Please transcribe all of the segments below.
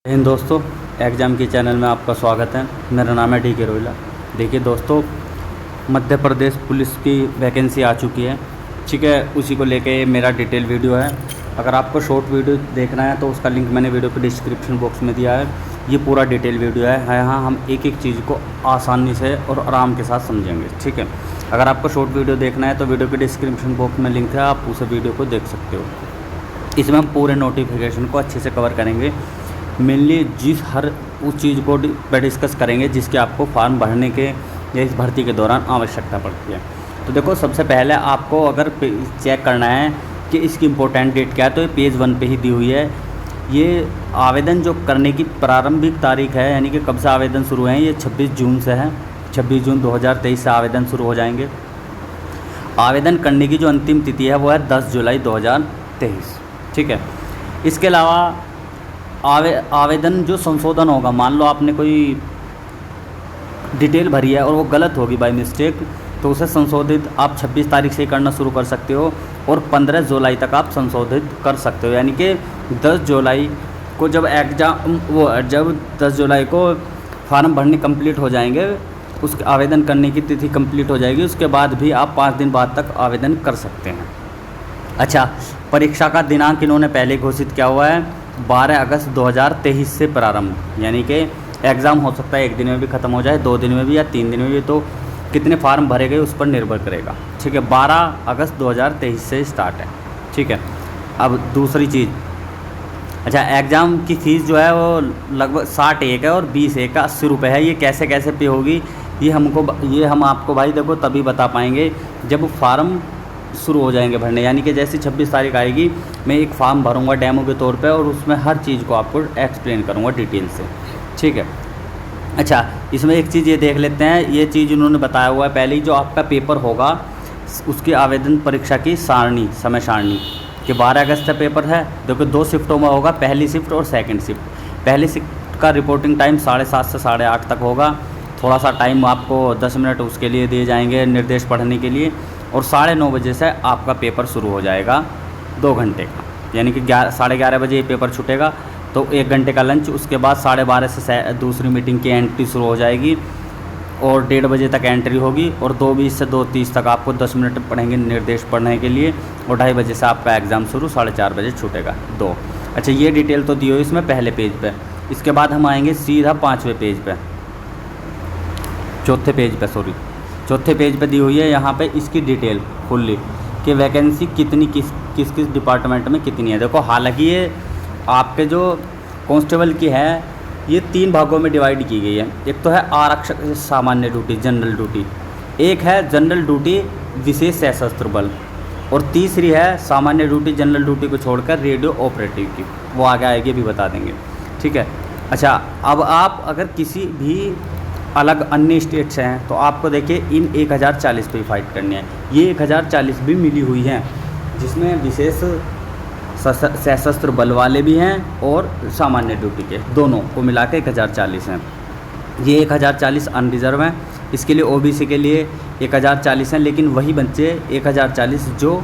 इन दोस्तों, एग्ज़ाम के चैनल में आपका स्वागत है। मेरा नाम है DK रोहिला। देखिए दोस्तों, मध्य प्रदेश पुलिस की वैकेंसी आ चुकी है, ठीक है। उसी को लेके मेरा डिटेल वीडियो है। अगर आपको शॉर्ट वीडियो देखना है तो उसका लिंक मैंने वीडियो के डिस्क्रिप्शन बॉक्स में दिया है। ये पूरा डिटेल वीडियो है। यहाँ हम एक एक चीज़ को आसानी से और आराम के साथ समझेंगे, ठीक है। अगर आपको शॉर्ट वीडियो देखना है तो वीडियो के डिस्क्रिप्शन बॉक्स में लिंक है, आप उस वीडियो को देख सकते हो। इसमें हम पूरे नोटिफिकेशन को अच्छे से कवर करेंगे। मेनली हर उस चीज़ को पर डिस्कस करेंगे जिसके आपको फॉर्म भरने के या इस भर्ती के दौरान आवश्यकता पड़ती है। तो देखो, सबसे पहले आपको अगर चेक करना है कि इसकी इम्पोर्टेंट डेट क्या है, तो ये पेज 1 पे ही दी हुई है। ये आवेदन जो करने की प्रारंभिक तारीख है, यानी कि कब से आवेदन शुरू हैं, ये 26 जून से है। 26 जून 2023 से आवेदन शुरू हो जाएंगे। आवेदन करने की जो अंतिम तिथि है वो है 10 जुलाई 2023, ठीक है। इसके अलावा आवेदन जो संशोधन होगा, मान लो आपने कोई डिटेल भरी है और वो गलत होगी बाय मिस्टेक, तो उसे संशोधित आप 26 तारीख से करना शुरू कर सकते हो और 15 जुलाई तक आप संशोधित कर सकते हो। यानी कि 10 जुलाई को जब जब 10 जुलाई को फॉर्म भरने कंप्लीट हो जाएंगे, उसके आवेदन करने की तिथि कंप्लीट हो जाएगी, उसके बाद भी आप 5 दिन बाद तक आवेदन कर सकते हैं। अच्छा, परीक्षा का दिनांक इन्होंने पहले घोषित किया हुआ है 12 अगस्त 2023 से प्रारंभ। यानी कि एग्ज़ाम हो सकता है 1 दिन में भी ख़त्म हो जाए, 2 दिन में भी या 3 दिन में भी, तो कितने फार्म भरे गए उस पर निर्भर करेगा, ठीक है। 12 अगस्त 2023 से स्टार्ट है, ठीक है। अब दूसरी चीज़, अच्छा, एग्ज़ाम की फ़ीस जो है वो लगभग 61 है और 20 का 80 रुपये है। ये कैसे कैसे पे होगी, ये हम आपको भाई देखो तभी बता पाएंगे जब फार्म शुरू हो जाएंगे भरने। यानी कि जैसे 26 तारीख आएगी, मैं एक फॉर्म भरूंगा डेमो के तौर पे और उसमें हर चीज़ को आपको एक्सप्लेन करूंगा डिटेल से, ठीक है। अच्छा, इसमें एक चीज़ ये देख लेते हैं, ये चीज़ उन्होंने बताया हुआ है पहले ही, जो आपका पेपर होगा उसकी आवेदन परीक्षा की समय सारणी कि 12 अगस्त का पेपर है। देखो 2 शिफ्टों में होगा, पहली शिफ्ट और सेकेंड शिफ्ट। पहली शिफ्ट का रिपोर्टिंग टाइम 7:30 से 8:30 तक होगा। थोड़ा सा टाइम आपको 10 मिनट उसके लिए दिए जाएंगे निर्देश पढ़ने के लिए, और 9:30 बजे से आपका पेपर शुरू हो जाएगा 2 घंटे का। यानी कि 11:30 बजे ये पेपर छूटेगा, तो 1 घंटे का लंच, उसके बाद 12:30 से दूसरी मीटिंग की एंट्री शुरू हो जाएगी और 1:30 बजे तक एंट्री होगी, और 2:20 से 2:30 तक आपको 10 मिनट पढ़ेंगे निर्देश पढ़ने के लिए, और 2:30 बजे से आपका एग्ज़ाम शुरू, 4:30 बजे छूटेगा 2। अच्छा, ये डिटेल तो दी हुई इसमें पहले पेज पे। इसके बाद हम आएंगे सीधा 5वें पेज पे, चौथे पेज पे दी हुई है यहाँ पे इसकी डिटेल फुल्ली कि वैकेंसी कितनी किस डिपार्टमेंट में कितनी है। देखो, हालांकि ये आपके जो कांस्टेबल की है ये 3 भागों में डिवाइड की गई है। एक तो है आरक्षक सामान्य ड्यूटी, जनरल ड्यूटी, एक है जनरल ड्यूटी विशेष सशस्त्र बल, और तीसरी है सामान्य ड्यूटी जनरल ड्यूटी को छोड़कर रेडियो ऑपरेटिव की, वो आगे आएगी भी बता देंगे, ठीक है। अच्छा, अब आप अगर किसी भी अलग अन्य स्टेट से हैं तो आपको देखिए इन 1040 पे फाइट करनी है। ये 1040 भी मिली हुई हैं, जिसमें विशेष सशस्त्र बल वाले भी हैं और सामान्य ड्यूटी के, दोनों को मिला के 1040 हैं। ये 1040 अनरिजर्व हैं। इसके लिए OBC के लिए 1040 हैं, लेकिन वही बच्चे 1040 जो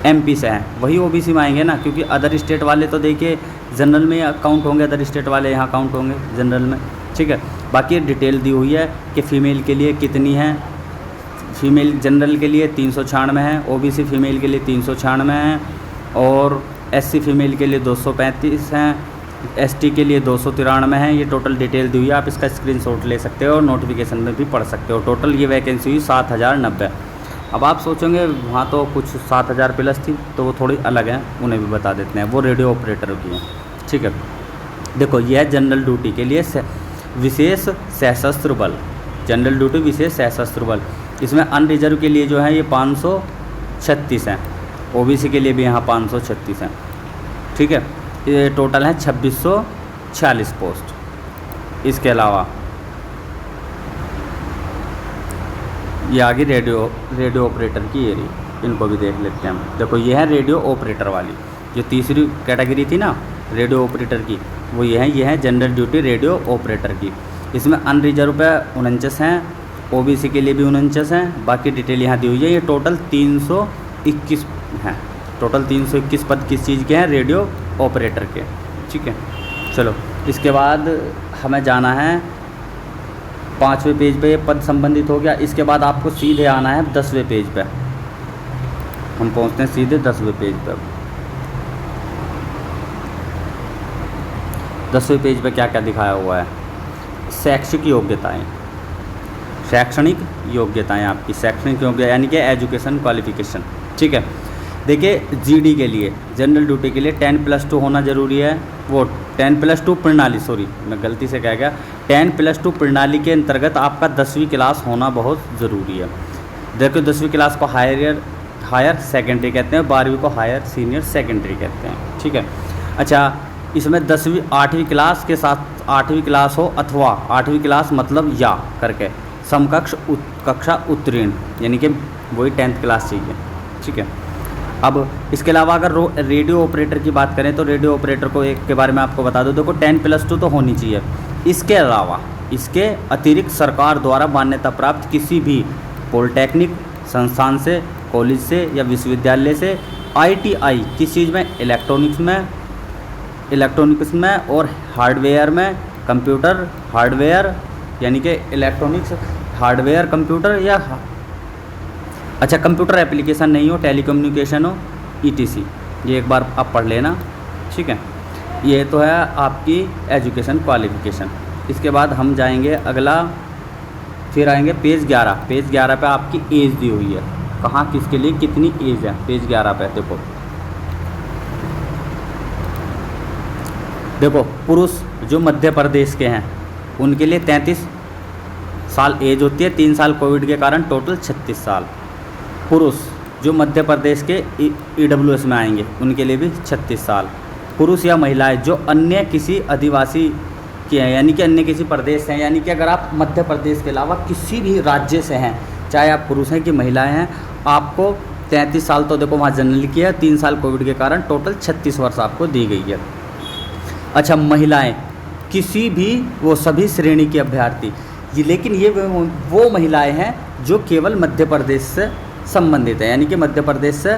MP से हैं वही OBC में आएंगे ना, क्योंकि अदर स्टेट वाले तो देखिए जनरल में काउंट होंगे, अदर स्टेट वाले यहाँ काउंट होंगे जनरल में, ठीक है। बाकी डिटेल दी हुई है कि फ़ीमेल के लिए कितनी है। फीमेल जनरल के लिए 396 है, OBC फीमेल के लिए 396 है, और SC फीमेल के लिए 235 हैं, ST के लिए 293 है। ये टोटल डिटेल दी हुई है, आप इसका स्क्रीनशॉट ले सकते हो और नोटिफिकेशन में भी पढ़ सकते हो। टोटल ये वैकेंसी हुई 7090। अब आप सोचेंगे वहाँ तो कुछ 7000 प्लस थी, तो वो थोड़ी अलग है, उन्हें भी बता देते हैं, वो रेडियो ऑपरेटर की हैं, ठीक है। देखो, यह है जनरल ड्यूटी के लिए विशेष सशस्त्र बल, जनरल ड्यूटी विशेष सशस्त्र बल। इसमें अनरिजर्व के लिए जो है ये 536 हैं, OBC के लिए भी यहाँ 536 हैं, ठीक है। ये टोटल है 2646 पोस्ट। इसके अलावा ये आगे रेडियो ऑपरेटर की एरिया, इनको भी देख लेते हैं हम। देखो, ये है रेडियो ऑपरेटर वाली, जो तीसरी कैटेगरी थी ना रेडियो ऑपरेटर की, वो ये है जनरल ड्यूटी रेडियो ऑपरेटर की। इसमें अनरिजर्व पे 49 हैं, OBC के लिए भी 49 हैं। बाकी डिटेल यहाँ दी हुई है। ये टोटल 321 हैं, टोटल 321 पद किस चीज़ के हैं, रेडियो ऑपरेटर के, ठीक है। चलो, इसके बाद हमें जाना है 5वें पेज पे, पद संबंधित हो गया। इसके बाद आपको सीधे आना है 10वें पेज पे। हम पहुंचते हैं सीधे 10वें पेज पे। 10वें पेज पे क्या क्या दिखाया हुआ है? शैक्षिक योग्यताएं। शैक्षणिक योग्यताएं आपकी शैक्षणिक योग्यता यानी कि एजुकेशन क्वालिफिकेशन। ठीक है, देखिए जीडी के लिए, जनरल ड्यूटी के लिए 10+2 होना ज़रूरी है। वो 10+2 प्रणाली, सॉरी मैं गलती से कह गया, 10+2 प्रणाली के अंतर्गत आपका 10वीं क्लास होना बहुत ज़रूरी है। देखो 10वीं क्लास को हायर सेकेंडरी कहते हैं, 12वीं को हायर सीनियर सेकेंडरी कहते हैं। ठीक है, अच्छा इसमें 8वीं क्लास के साथ 8वीं क्लास हो, अथवा 8वीं क्लास मतलब या करके समकक्ष कक्षा उत्तीर्ण, यानी कि वही 10th क्लास चाहिए। ठीक है, अब इसके अलावा अगर रेडियो ऑपरेटर की बात करें तो रेडियो ऑपरेटर को एक के बारे में आपको बता दो, देखो 10+2 तो होनी चाहिए। इसके अलावा इसके अतिरिक्त सरकार द्वारा मान्यता प्राप्त किसी भी पॉलिटेक्निक संस्थान से, कॉलेज से या विश्वविद्यालय से ITI किस चीज़ में, इलेक्ट्रॉनिक्स में और हार्डवेयर में, कंप्यूटर हार्डवेयर यानी कि इलेक्ट्रॉनिक्स हार्डवेयर कंप्यूटर या अच्छा कंप्यूटर एप्लीकेशन नहीं हो, टेलीकम्युनिकेशन हो, ETC, ये एक बार आप पढ़ लेना। ठीक है, ये तो है आपकी एजुकेशन क्वालिफिकेशन। इसके बाद हम जाएंगे अगला, फिर आएंगे पेज 11। पेज 11 पे आपकी एज दी हुई है, कहाँ किसके लिए कितनी एज है। पेज 11 पे देखो पुरुष जो मध्य प्रदेश के हैं उनके लिए 33 साल एज होती है, 3 साल कोविड के कारण टोटल 36 साल। पुरुष जो मध्य प्रदेश के EWS में आएंगे उनके लिए भी 36 साल। पुरुष या महिलाएं जो अन्य किसी आदिवासी के हैं, यानी कि अन्य किसी प्रदेश से हैं, यानी कि अगर आप मध्य प्रदेश के अलावा किसी भी राज्य से हैं, चाहे आप पुरुष हैं कि महिलाएं हैं, आपको 33 साल तो देखो वहाँ जनरल की है, 3 साल कोविड के कारण टोटल 36 वर्ष आपको दी गई है। अच्छा महिलाएं किसी भी वो सभी श्रेणी के अभ्यर्थी, लेकिन ये वो महिलाएं हैं जो केवल मध्य प्रदेश से संबंधित है, यानी कि मध्य प्रदेश से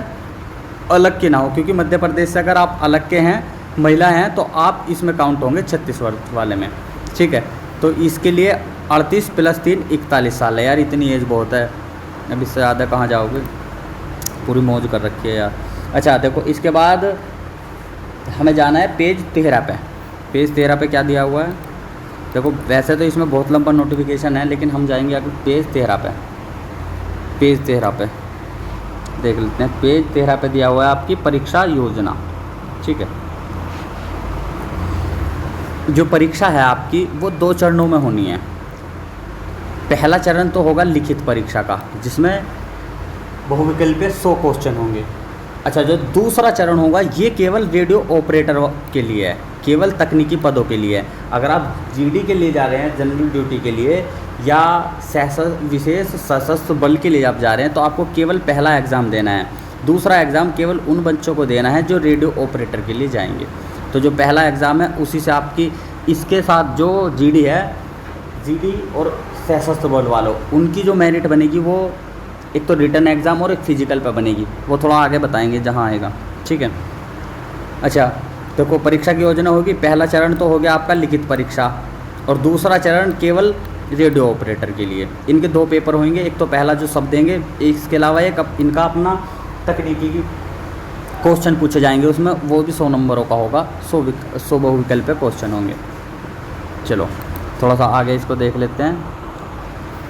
अलग के ना हो, क्योंकि मध्य प्रदेश से अगर आप अलग के हैं, महिला हैं, तो आप इसमें काउंट होंगे 36 वर्ष वाले में। ठीक है, तो इसके लिए 38 + 3 41 साल है। यार इतनी एज बहुत है, अब इससे ज़्यादा कहाँ जाओगे, पूरी मौज कर रखी है यार। अच्छा देखो इसके बाद हमें जाना है पेज 13 पे। पेज 13 पे क्या दिया हुआ है, देखो वैसे तो इसमें बहुत लंबा नोटिफिकेशन है, लेकिन हम जाएंगे अभी पेज 13 पे। पेज 13 पे देख लेते हैं। पेज 13 पे दिया हुआ है आपकी परीक्षा योजना। ठीक है, जो परीक्षा है आपकी वो 2 चरणों में होनी है। पहला चरण तो होगा लिखित परीक्षा का, जिसमें बहुविकल्पीय 100 क्वेश्चन होंगे। अच्छा जो दूसरा चरण होगा ये केवल रेडियो ऑपरेटर के लिए है, केवल तकनीकी पदों के लिए है। अगर आप GD के लिए जा रहे हैं, जनरल ड्यूटी के लिए, या विशेष सशस्त्र बल के लिए आप जा रहे हैं, तो आपको केवल पहला एग्ज़ाम देना है। दूसरा एग्ज़ाम केवल उन बच्चों को देना है जो रेडियो ऑपरेटर के लिए जाएंगे। तो जो पहला एग्ज़ाम है उसी से आपकी, इसके साथ जो GD है, GD और सशस्त्र बल वालों, उनकी जो मेरिट बनेगी वो एक तो रिटर्न एग्ज़ाम और एक फिजिकल पे बनेगी, वो थोड़ा आगे बताएंगे जहाँ आएगा। ठीक है, अच्छा देखो परीक्षा की योजना होगी। पहला चरण तो हो गया आपका लिखित परीक्षा, और दूसरा चरण केवल रेडियो ऑपरेटर के लिए। इनके 2 पेपर होंगे, एक तो पहला जो सब देंगे, इसके अलावा एक इनका अपना तकनीकी क्वेश्चन पूछे जाएंगे, उसमें वो भी 100 नंबरों का होगा, 100 बहुविकल्प पे क्वेश्चन होंगे। चलो थोड़ा सा आगे इसको देख लेते हैं।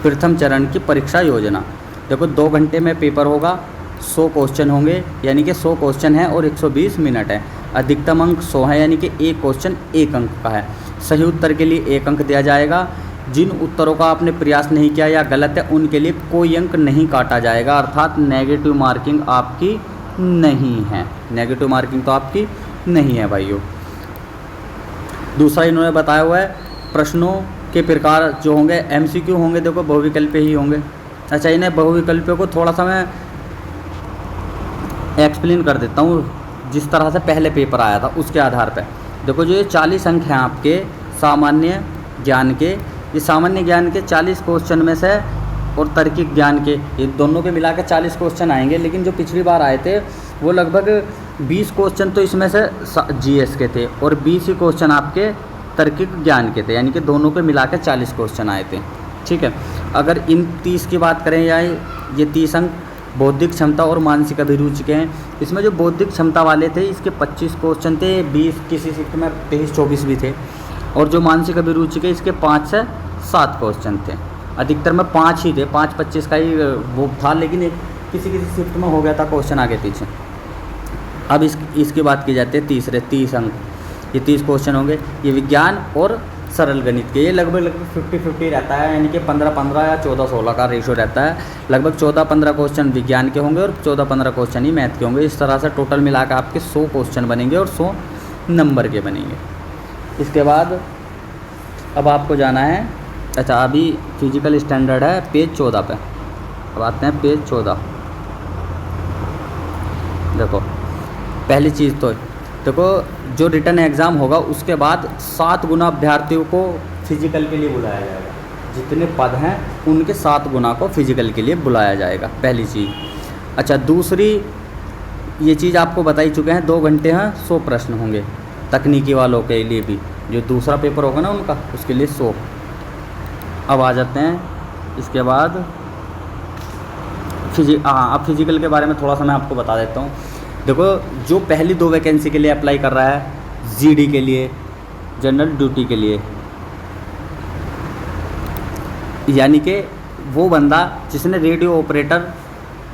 प्रथम चरण की परीक्षा योजना, देखो 2 घंटे में पेपर होगा, 100 क्वेश्चन होंगे, यानी कि 100 क्वेश्चन है और 120 मिनट है। अधिकतम अंक 100 है, यानी कि एक क्वेश्चन 1 अंक का है। सही उत्तर के लिए 1 अंक दिया जाएगा। जिन उत्तरों का आपने प्रयास नहीं किया या गलत है उनके लिए कोई अंक नहीं काटा जाएगा, अर्थात नेगेटिव मार्किंग आपकी नहीं है। नेगेटिव मार्किंग तो आपकी नहीं है भाइयों। दूसरा इन्होंने बताया हुआ है प्रश्नों के प्रकार जो होंगे MCQ होंगे, देखो बहुविकल्प ही होंगे। अच्छा इन्हें बहुविकल्पों को थोड़ा सा मैं एक्सप्लेन कर देता हूँ, जिस तरह से पहले पेपर आया था उसके आधार पर। देखो जो ये 40 अंक हैं आपके सामान्य ज्ञान के, ये सामान्य ज्ञान के 40 क्वेश्चन में से, और तार्किक ज्ञान के, ये दोनों के मिला के 40 क्वेश्चन आएंगे। लेकिन जो पिछली बार आए थे वो लगभग 20 क्वेश्चन तो इसमें से जीएस के थे और 20 ही क्वेश्चन आपके तार्किक ज्ञान के थे, यानी कि दोनों के मिला के 40 क्वेश्चन आए थे। ठीक है, अगर इन 30 की बात करें या ये 30 अंक बौद्धिक क्षमता और मानसिक अभिरुचि के हैं। इसमें जो बौद्धिक क्षमता वाले थे इसके 25 क्वेश्चन थे, 20 किसी शिफ्ट में 23-24 भी थे, और जो मानसिक अभिरुचि के इसके 5 से 7 क्वेश्चन थे। अधिकतर में 5 ही थे, 5-25 का ही वो था, लेकिन एक किसी शिफ्ट में हो गया था क्वेश्चन आगे पीछे। अब इसकी बात की जाती है 30 अंक, ये 30 क्वेश्चन होंगे। ये विज्ञान और सरल गणित के, ये लगभग 50-50 रहता है, यानी कि 15-15 या 14-16 का रेशो रहता है। लगभग 14-15 क्वेश्चन विज्ञान के होंगे और 14-15 क्वेश्चन ही मैथ के होंगे। इस तरह से टोटल मिलाकर आपके 100 क्वेश्चन बनेंगे और 100 नंबर के बनेंगे। इसके बाद अब आपको जाना है, अच्छा अभी फिजिकल स्टैंडर्ड है पेज 14 पे। अब आते हैं पेज 14। देखो पहली चीज़ तो देखो, जो रिटन एग्ज़ाम होगा उसके बाद 7 गुना अभ्यर्थियों को फिजिकल के लिए बुलाया जाएगा। जितने पद हैं उनके 7 गुना को फिजिकल के लिए बुलाया जाएगा, पहली चीज़। अच्छा, दूसरी ये चीज़ आपको बता ही चुके हैं, 2 घंटे हैं, 100 प्रश्न होंगे। तकनीकी वालों के लिए भी जो दूसरा पेपर होगा ना उनका, उसके लिए 100। अब आ जाते हैं इसके बाद अब फिजिकल के बारे में थोड़ा सा मैं आपको बता देता हूँ। देखो, जो पहली 2 वैकेंसी के लिए अप्लाई कर रहा है, जीडी के लिए, जनरल ड्यूटी के लिए, यानी कि वो बंदा जिसने रेडियो ऑपरेटर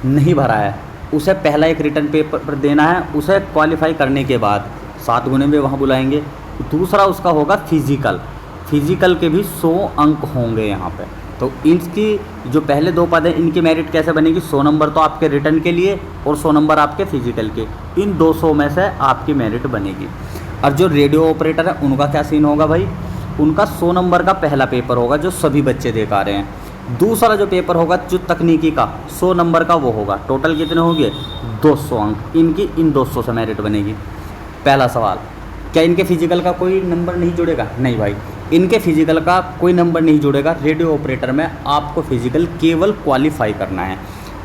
नहीं भरा है, उसे पहला एक रिटर्न पेपर देना है। उसे क्वालिफाई करने के बाद 7 गुने में वहाँ बुलाएंगे। दूसरा उसका होगा फिजिकल के भी 100 अंक होंगे यहाँ पे। तो इसकी जो पहले 2 पद हैं इनकी मेरिट कैसे बनेगी? 100 नंबर तो आपके रिटर्न के लिए और 100 नंबर आपके फिजिकल के, इन 200 में से आपकी मेरिट बनेगी। और जो रेडियो ऑपरेटर है उनका क्या सीन होगा भाई? उनका 100 नंबर का पहला पेपर होगा जो सभी बच्चे दे पा रहे हैं। दूसरा जो पेपर होगा जो तकनीकी का 100 नंबर का वो होगा। टोटल कितने होंगे? 200 अंक। इनकी इन 200 से मेरिट बनेगी। पहला सवाल, क्या इनके फिजिकल का कोई नंबर नहीं जुड़ेगा? नहीं भाई, इनके फिजिकल का कोई नंबर नहीं जुड़ेगा। रेडियो ऑपरेटर में आपको फिजिकल केवल क्वालिफाई करना है।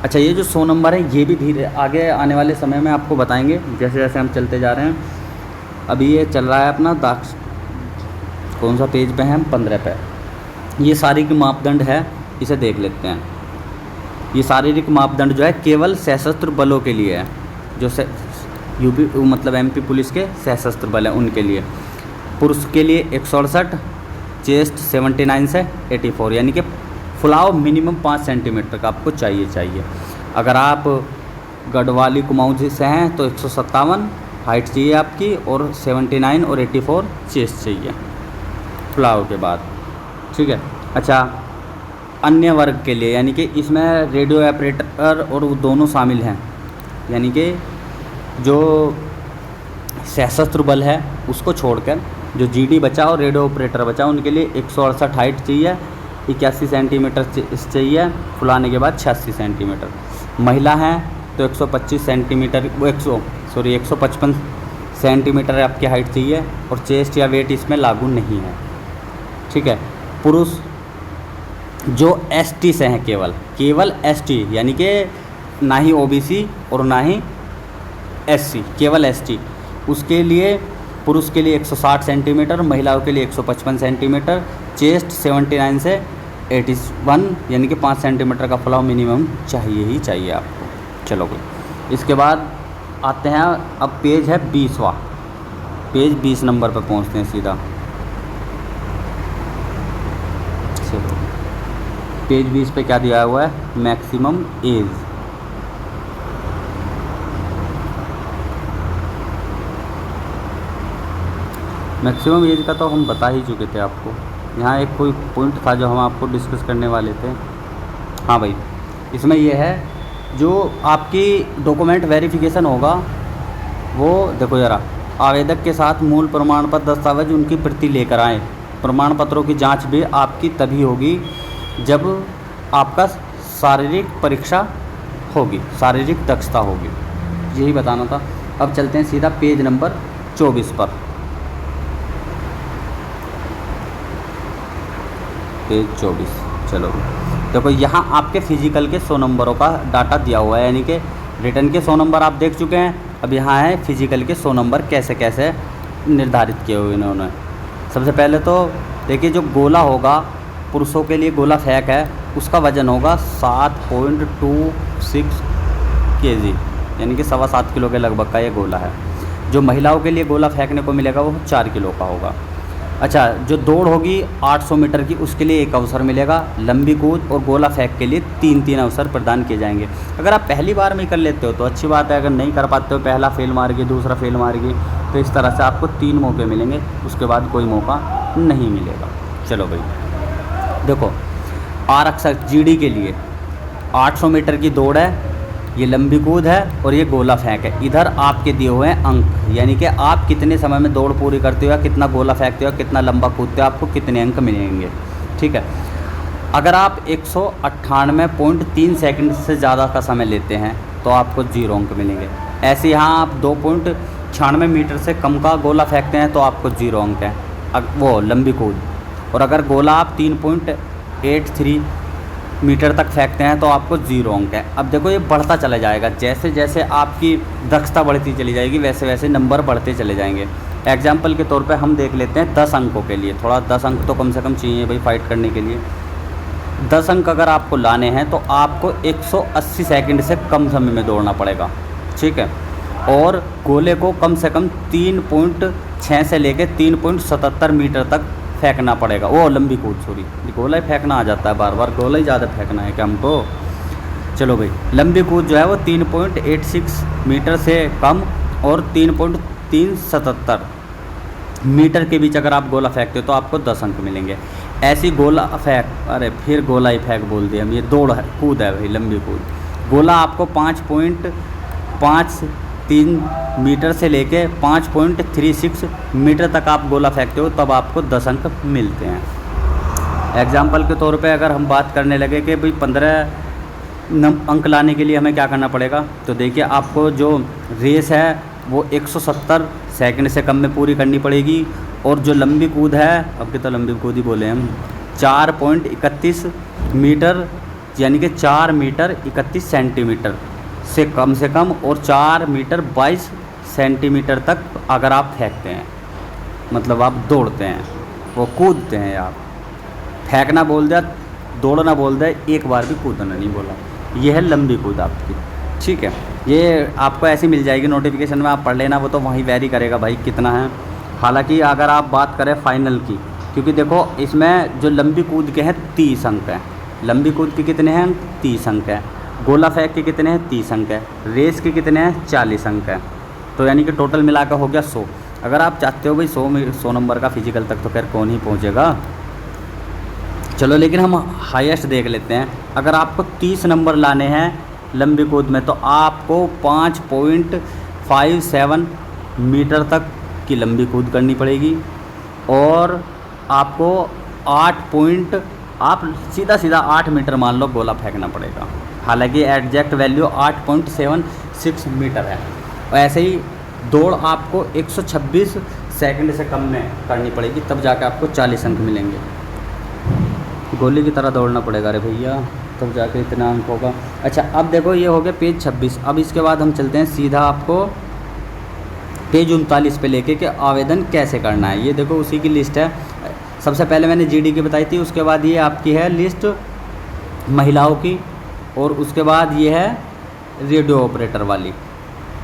अच्छा, ये जो 100 नंबर है ये भी धीरे आगे आने वाले समय में आपको बताएंगे, जैसे जैसे हम चलते जा रहे हैं। अभी ये चल रहा है अपना कौन सा पेज पे है? हम 15 पे। ये शारीरिक मापदंड है, इसे देख लेते हैं। ये शारीरिक मापदंड जो है केवल सशस्त्र बलों के लिए है, जो यूपी मतलब एमपी पुलिस के सशस्त्र बल हैं उनके लिए। पुरुष के लिए 168, चेस्ट 79 से 84, यानी कि फुलाव मिनिमम 5 सेंटीमीटर का आपको चाहिए। अगर आप गढ़वाली कुमाऊं से हैं तो 157 हाइट चाहिए आपकी, और 79 और 84 चेस्ट चाहिए फुलाव के बाद। ठीक है। अच्छा, अन्य वर्ग के लिए, यानी कि इसमें रेडियो ऑपरेटर और वो दोनों शामिल हैं, यानी कि जो सशस्त्र बल है उसको छोड़कर जो जीडी बचा और रेडियो ऑपरेटर बचा, उनके लिए 168 हाइट चाहिए, 81 सेंटीमीटर चाहिए, फुलाने के बाद 86 सेंटीमीटर। महिला हैं तो 125 सेंटीमीटर 155 सेंटीमीटर आपकी हाइट चाहिए, और चेस्ट या वेट इसमें लागू नहीं है। ठीक है। पुरुष जो एसटी से हैं, केवल एसटी, यानी कि ना ही ओबीसी और ना ही एससी, केवल एसटी, उसके लिए पुरुष के लिए 160 सेंटीमीटर, महिलाओं के लिए 155 सेंटीमीटर, चेस्ट 79 से 81, यानी कि 5 सेंटीमीटर का फुलाव मिनिमम चाहिए ही चाहिए आपको। चलो भाई, इसके बाद आते हैं, अब पेज है 20वां, पेज 20 नंबर पर पहुंचते हैं सीधा। चलो, पेज 20 पे क्या दिया हुआ है? Maximum age. मैक्सिमम एज का तो हम बता ही चुके थे आपको। यहाँ एक कोई पॉइंट था जो हम आपको डिस्कस करने वाले थे। हाँ भाई, इसमें यह है जो आपकी डॉक्यूमेंट वेरिफिकेशन होगा, वो देखो ज़रा, आवेदक के साथ मूल प्रमाण पत्र दस्तावेज उनकी प्रति लेकर आएँ। प्रमाण पत्रों की जांच भी आपकी तभी होगी जब आपका शारीरिक परीक्षा होगी, शारीरिक दक्षता होगी। यही बताना था। अब चलते हैं सीधा पेज नंबर 24 पर। पेज 24, चलो देखो, यहाँ आपके फिजिकल के 100 नंबरों का डाटा दिया हुआ है, यानी कि रिटर्न के 100 नंबर आप देख चुके हैं, अब यहाँ है फिजिकल के 100 नंबर कैसे कैसे निर्धारित किए हुए इन्होंने। सबसे पहले तो देखिए, जो गोला होगा पुरुषों के लिए गोला फेंक है, उसका वज़न होगा 7.26 kg, यानी कि 7.25 किलो के लगभग का ये गोला है। जो महिलाओं के लिए गोला फेंकने को मिलेगा वो 4 किलो का होगा। अच्छा, जो दौड़ होगी 800 मीटर की, उसके लिए एक अवसर मिलेगा। लंबी कूद और गोला फेंक के लिए 3-3 अवसर प्रदान किए जाएंगे। अगर आप पहली बार में कर लेते हो तो अच्छी बात है, अगर नहीं कर पाते हो, पहला फेल मार गई, दूसरा फेल मार गई, तो इस तरह से आपको 3 मौके मिलेंगे, उसके बाद कोई मौका नहीं मिलेगा। चलो भाई देखो, आरक्षक जीडी के लिए 800 मीटर की दौड़ है, ये लंबी कूद है और ये गोला फेंक है। इधर आपके दिए हुए हैं अंक, यानी कि आप कितने समय में दौड़ पूरी करते हो, या कितना गोला फेंकते हो, कितना लंबा कूदते हो, आपको कितने अंक मिलेंगे। ठीक है, अगर आप 198.3 सेकंड से ज़्यादा का समय लेते हैं तो आपको 0 अंक मिलेंगे। ऐसे यहाँ आप 2.96 मीटर से कम का गोला फेंकते हैं तो आपको 0 अंक है, वो लंबी कूद। और अगर गोला आप 3.83 मीटर तक फेंकते हैं तो आपको 0 अंक है। अब देखो, ये बढ़ता चला जाएगा, जैसे जैसे आपकी दक्षता बढ़ती चली जाएगी वैसे वैसे नंबर बढ़ते चले जाएंगे। एग्जाम्पल के तौर पे हम देख लेते हैं 10 अंकों के लिए, थोड़ा 10 अंक तो कम से कम चाहिए भाई फाइट करने के लिए। 10 अंक अगर आपको लाने हैं तो आपको 180 सेकंड से कम समय में दौड़ना पड़ेगा। ठीक है, और गोले को कम से कम 3.6 से लेकर 3.77 मीटर तक फेंकना पड़ेगा। वो लंबी कूद, सॉरी, गोला ही फेंकना आ जाता है, बार बार गोला ही ज़्यादा फेंकना है क्या हमको। चलो भाई, लंबी कूद जो है वो 3.86 मीटर से कम और 3.377 मीटर के बीच अगर आप गोला फेंकते हो तो आपको 10 अंक मिलेंगे। ऐसी गोला फेंक, अरे फिर गोला ही फेंक बोल दिया हम, ये दौड़ है, कूद है भाई, लंबी कूद। गोला आपको 5.53 मीटर से लेके 5.36 मीटर तक आप गोला फेंकते हो तब आपको 10 अंक मिलते हैं। एग्जाम्पल के तौर पे अगर हम बात करने लगे कि भाई 15 अंक लाने के लिए हमें क्या करना पड़ेगा, तो देखिए आपको जो रेस है वो 170 सेकंड से कम में पूरी करनी पड़ेगी। और जो लंबी कूद है, अब कितना लंबी कूद ही बोले हम, 4.31 मीटर, यानी कि 4 मीटर 31 सेंटीमीटर से कम और 4 मीटर 22 सेंटीमीटर तक अगर आप फेंकते हैं, मतलब आप दौड़ते हैं, वो कूदते हैं। आप फेंकना बोल दिया, दौड़ना बोल दिया, एक बार भी कूदना नहीं बोला। ये है लंबी कूद आपकी। ठीक है, ये आपको ऐसी मिल जाएगी नोटिफिकेशन में, आप पढ़ लेना, वो तो वहीं वेरी करेगा भाई कितना है। हालांकि अगर आप बात करें फाइनल की, क्योंकि देखो इसमें जो लंबी कूद के हैं 30 अंक हैं, लंबी कूद के कितने हैं 30 अंक हैं, गोला फेंक के कितने हैं 30 अंक है, रेस के कितने हैं 40 अंक है, तो यानी कि टोटल मिलाकर हो गया 100। अगर आप चाहते हो भाई 100 नंबर का फिजिकल तक, तो खैर कौन ही पहुंचेगा। चलो लेकिन हम हाईएस्ट देख लेते हैं। अगर आपको 30 नंबर लाने हैं लंबी कूद में तो आपको 5.57 मीटर तक की लंबी कूद करनी पड़ेगी, और आपको आप सीधा 8 मीटर मान लो गोला फेंकना पड़ेगा। हालांकि एग्जैक्ट वैल्यू 8.76 मीटर है। और ऐसे ही दौड़ आपको 126 सेकंड से कम में करनी पड़ेगी, तब जाकर आपको 40 अंक मिलेंगे। गोली की तरह दौड़ना पड़ेगा रे भैया, तब जाके इतना अंक होगा। अच्छा, अब देखो ये हो गया पेज 26। अब इसके बाद हम चलते हैं सीधा आपको पेज 39 पे लेके कि आवेदन कैसे करना है। ये देखो उसी की लिस्ट है। सबसे पहले मैंने जीडी की बताई थी, उसके बाद ये आपकी है लिस्ट महिलाओं की, और उसके बाद ये है रेडियो ऑपरेटर वाली।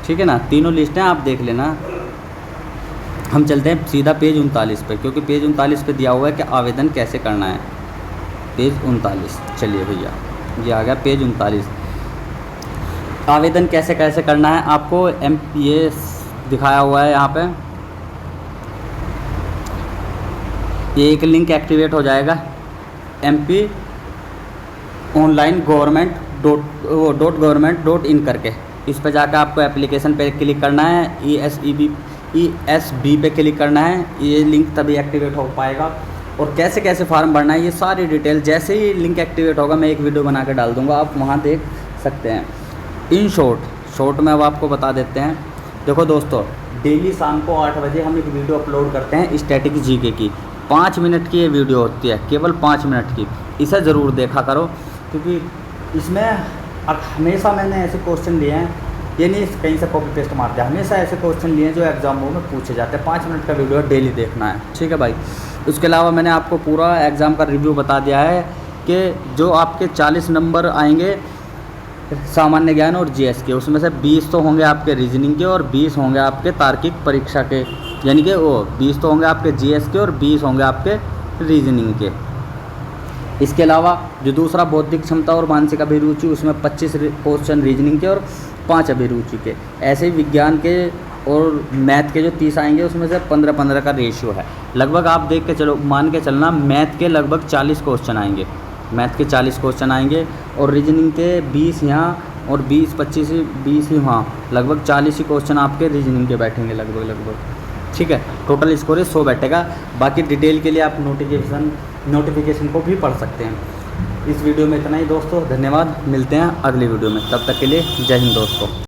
ठीक है ना, तीनों लिस्टें आप देख लेना। हम चलते हैं सीधा पेज 39 पे, क्योंकि पेज 39 पे दिया हुआ है कि आवेदन कैसे करना है। पेज 39, चलिए भैया ये आ गया पेज 39। आवेदन कैसे कैसे करना है आपको ये दिखाया हुआ है यहाँ पे। ये एक लिंक एक्टिवेट हो जाएगा MP ऑनलाइन government.in करके, इस पर जाकर आपको एप्लीकेशन पे क्लिक करना है, ESB पे क्लिक करना है। ये लिंक तभी एक्टिवेट हो पाएगा। और कैसे कैसे फॉर्म भरना है ये सारी डिटेल जैसे ही लिंक एक्टिवेट होगा मैं एक वीडियो बना कर डाल दूँगा, आप वहाँ देख सकते हैं। इन शॉर्ट में अब आपको बता देते हैं। देखो दोस्तों, डेली शाम को 8 बजे हम एक वीडियो अपलोड करते हैं स्टैटिक जीके की। 5 मिनट की ये वीडियो होती है, केवल 5 मिनट की। इसे ज़रूर देखा करो, क्योंकि इसमें हमेशा मैंने ऐसे क्वेश्चन दिए हैं ये नहीं कहीं से कॉपी पेस्ट मारते हैं, हमेशा ऐसे क्वेश्चन लिए जो एग्जामों में पूछे जाते हैं। 5 मिनट का वीडियो डेली देखना है, ठीक है भाई। उसके अलावा मैंने आपको पूरा एग्ज़ाम का रिव्यू बता दिया है कि जो आपके 40 नंबर आएंगे सामान्य ज्ञान और जीएस के, उसमें से 20 तो होंगे आपके रीजनिंग के और 20 होंगे आपके तार्किक परीक्षा के, यानी कि वो 20 तो होंगे आपके जीएस के और 20 होंगे आपके रीजनिंग के। इसके अलावा जो दूसरा बौद्धिक क्षमता और मानसिक अभिरुचि, उसमें 25 क्वेश्चन रीजनिंग के और 5 अभिरुचि के। ऐसे ही विज्ञान के और मैथ के जो 30 आएंगे उसमें से 15-15 का रेशियो है। लगभग आप देख के चलो, मान के चलना मैथ के लगभग 40 क्वेश्चन आएंगे, मैथ के 40 क्वेश्चन आएंगे और रीजनिंग के 20 यहाँ और 20-25 20 ही वहाँ, लगभग 40 ही क्वेश्चन आपके रीजनिंग के बैठेंगे लगभग, ठीक है। टोटल स्कोर 100 बैठेगा। बाकी डिटेल के लिए आप नोटिफिकेशन को भी पढ़ सकते हैं। इस वीडियो में इतना ही दोस्तों, धन्यवाद। मिलते हैं अगली वीडियो में, तब तक के लिए जय हिंद दोस्तों।